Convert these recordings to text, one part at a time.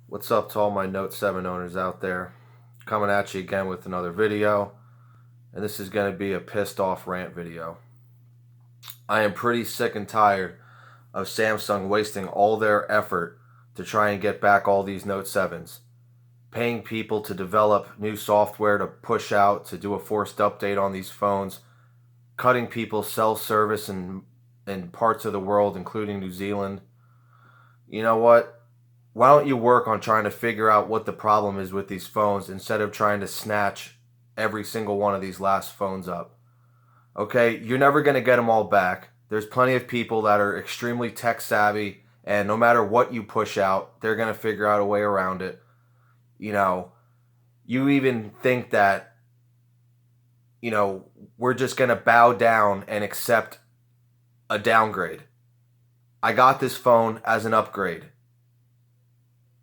What's up to all my Note 7 owners out there? Coming at you again with another video, and this is going to be a pissed off rant video. I am pretty sick and tired of Samsung wasting all their effort to try and get back all these Note 7s, paying people to develop new software to push out to do a forced update on these phones, cutting people's cell service in parts of the world, including New Zealand. You know what? Why don't you work on trying to figure out what the problem is with these phones instead of trying to snatch every single one of these last phones up? Okay, you're never going to get them all back. There's plenty of people that are extremely tech savvy, and no matter what you push out, they're going to figure out a way around it. You know, you even think that, we're just going to bow down and accept a downgrade. I got this phone as an upgrade.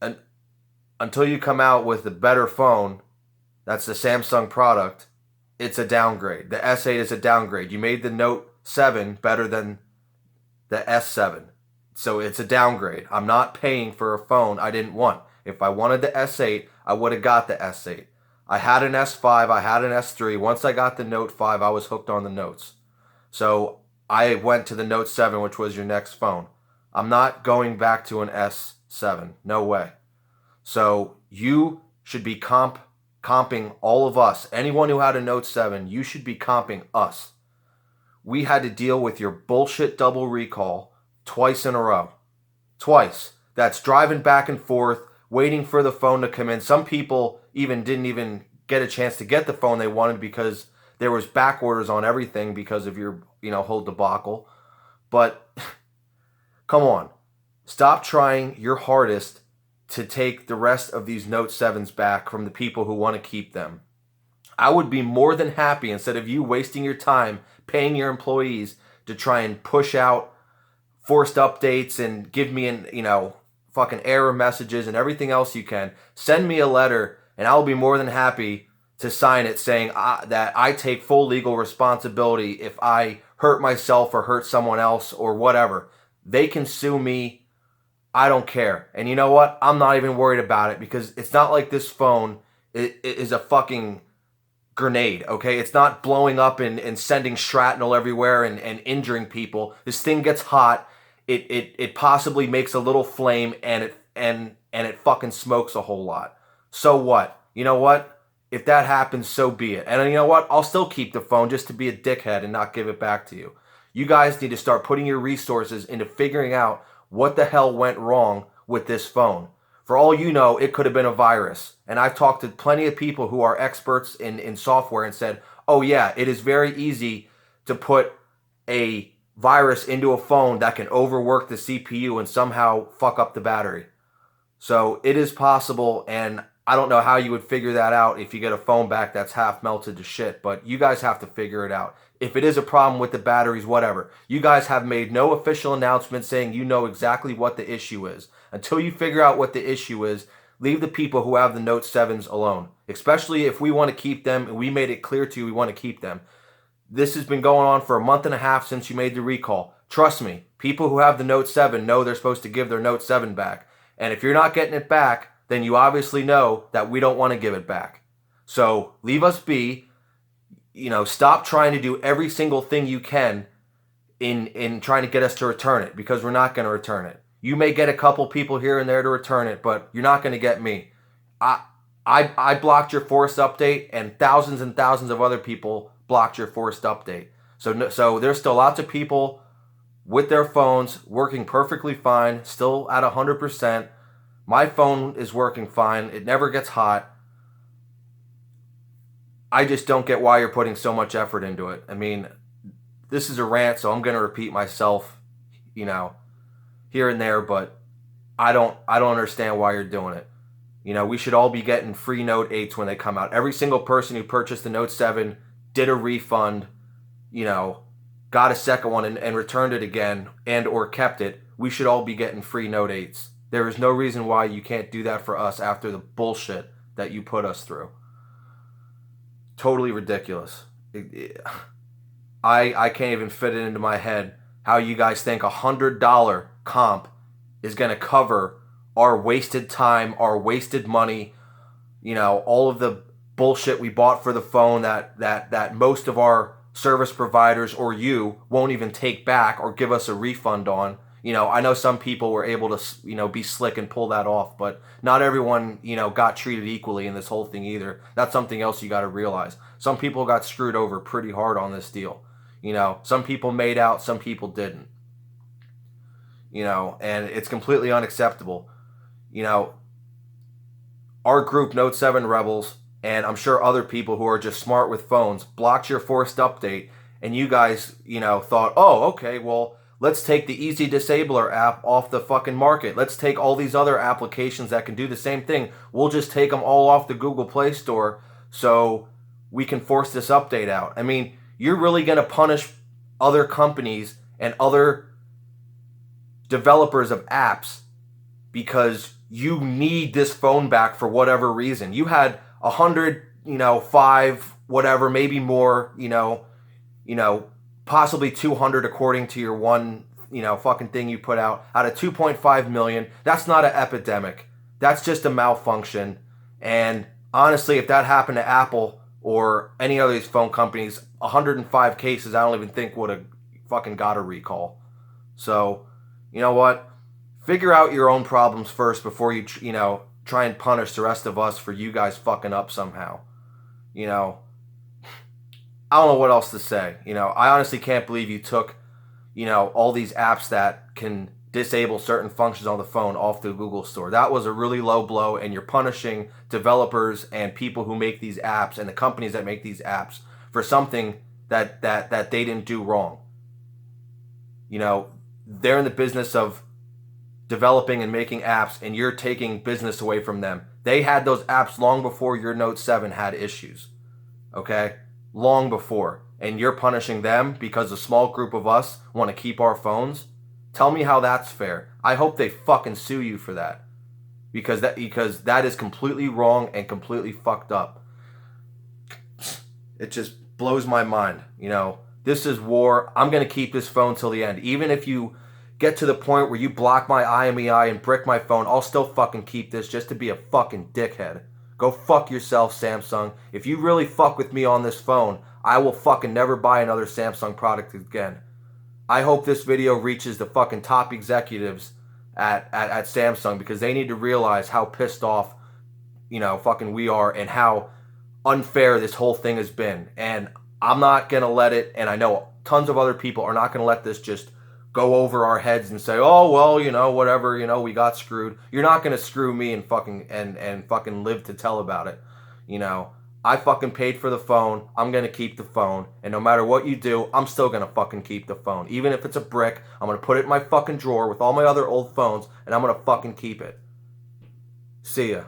And until you come out with a better phone, that's the Samsung product, it's a downgrade. The S8 is a downgrade. You made the Note 7 better than the S7. So it's a downgrade. I'm not paying for a phone I didn't want. If I wanted the S8, I would have got the S8. I had an S5, I had an S3. Once I got the Note 5, I was hooked on the Notes. So I went to the Note 7, which was your next phone. I'm not going back to an S7. No way. So you should be comping all of us. Anyone who had a Note 7, you should be comping us. We had to deal with your bullshit double recall twice in a row. Twice. That's driving back and forth, waiting for the phone to come in. Some people didn't even get a chance to get the phone they wanted because there was back orders on everything because of your, whole debacle. But come on. Stop trying your hardest to take the rest of these Note 7s back from the people who want to keep them. I would be more than happy, instead of you wasting your time paying your employees to try and push out forced updates and give me fucking error messages and everything else you can. Send me a letter and I'll be more than happy to sign it saying that I take full legal responsibility if I hurt myself or hurt someone else or whatever. They can sue me. I don't care. And you know what? I'm not even worried about it because it's not like this phone is a fucking grenade, okay? It's not blowing up and sending shrapnel everywhere and injuring people. This thing gets hot. It possibly makes a little flame and it fucking smokes a whole lot. So what? You know what? If that happens, so be it. And you know what? I'll still keep the phone just to be a dickhead and not give it back to you. You guys need to start putting your resources into figuring out what the hell went wrong with this phone. For all you know, it could have been a virus. And I've talked to plenty of people who are experts in software and said, oh yeah, it is very easy to put a virus into a phone that can overwork the CPU and somehow fuck up the battery. So it is possible, and I don't know how you would figure that out if you get a phone back that's half melted to shit, but you guys have to figure it out. If it is a problem with the batteries, whatever. You guys have made no official announcement saying you know exactly what the issue is. Until you figure out what the issue is, leave the people who have the Note 7s alone. Especially if we want to keep them, and we made it clear to you we want to keep them. This has been going on for a month and a half since you made the recall. Trust me, people who have the Note 7 know they're supposed to give their Note 7 back. And if you're not getting it back, then you obviously know that we don't want to give it back. So leave us be. Stop trying to do every single thing you can in trying to get us to return it, because we're not going to return it. You may get a couple people here and there to return it, but you're not going to get me. I blocked your forced update, and thousands of other people blocked your forced update. So there's still lots of people with their phones working perfectly fine, still at 100%. My phone is working fine. It never gets hot. I just don't get why you're putting so much effort into it. I mean, this is a rant, so I'm going to repeat myself, here and there, but I don't understand why you're doing it. We should all be getting free Note 8s when they come out. Every single person who purchased the Note 7 did a refund, got a second one and returned it again and or kept it. We should all be getting free Note 8s. There is no reason why you can't do that for us after the bullshit that you put us through. Totally ridiculous. I can't even fit it into my head how you guys think $100 comp is going to cover our wasted time, our wasted money, all of the bullshit we bought for the phone that most of our service providers or you won't even take back or give us a refund on. I know some people were able to, be slick and pull that off, but not everyone, got treated equally in this whole thing either. That's something else you got to realize. Some people got screwed over pretty hard on this deal. Some people made out, some people didn't. And it's completely unacceptable. Our group, Note7 Rebels, and I'm sure other people who are just smart with phones, blocked your forced update, and you guys, thought, oh, okay, well, let's take the Easy Disabler app off the fucking market. Let's take all these other applications that can do the same thing. We'll just take them all off the Google Play Store so we can force this update out. I mean, you're really going to punish other companies and other developers of apps because you need this phone back for whatever reason. You had 100, 5, whatever, maybe more, possibly 200 according to your one, fucking thing you put out of 2.5 million. That's not an epidemic. That's just a malfunction. And honestly, if that happened to Apple or any other of these phone companies, 105 cases, I don't even think would have fucking got a recall. So, you know what? Figure out your own problems first before you, try and punish the rest of us for you guys fucking up somehow. I don't know what else to say. I honestly can't believe you took, all these apps that can disable certain functions on the phone off the Google Store. That was a really low blow, and you're punishing developers and people who make these apps and the companies that make these apps for something that they didn't do wrong. They're in the business of developing and making apps, and you're taking business away from them. They had those apps long before your Note 7 had issues. Okay? Long before. And you're punishing them because a small group of us want to keep our phones? Tell me how that's fair. I hope they fucking sue you for that. Because that is completely wrong and completely fucked up. It just blows my mind. This is war. I'm going to keep this phone till the end. Even if you get to the point where you block my IMEI and brick my phone, I'll still fucking keep this just to be a fucking dickhead. Go fuck yourself, Samsung. If you really fuck with me on this phone, I will fucking never buy another Samsung product again. I hope this video reaches the fucking top executives at Samsung, because they need to realize how pissed off, fucking we are, and how unfair this whole thing has been. And I'm not going to let it, and I know tons of other people are not going to let this just go over our heads and say, oh, well, whatever, we got screwed. You're not going to screw me and fucking live to tell about it. I fucking paid for the phone. I'm going to keep the phone. And no matter what you do, I'm still going to fucking keep the phone. Even if it's a brick, I'm going to put it in my fucking drawer with all my other old phones, and I'm going to fucking keep it. See ya.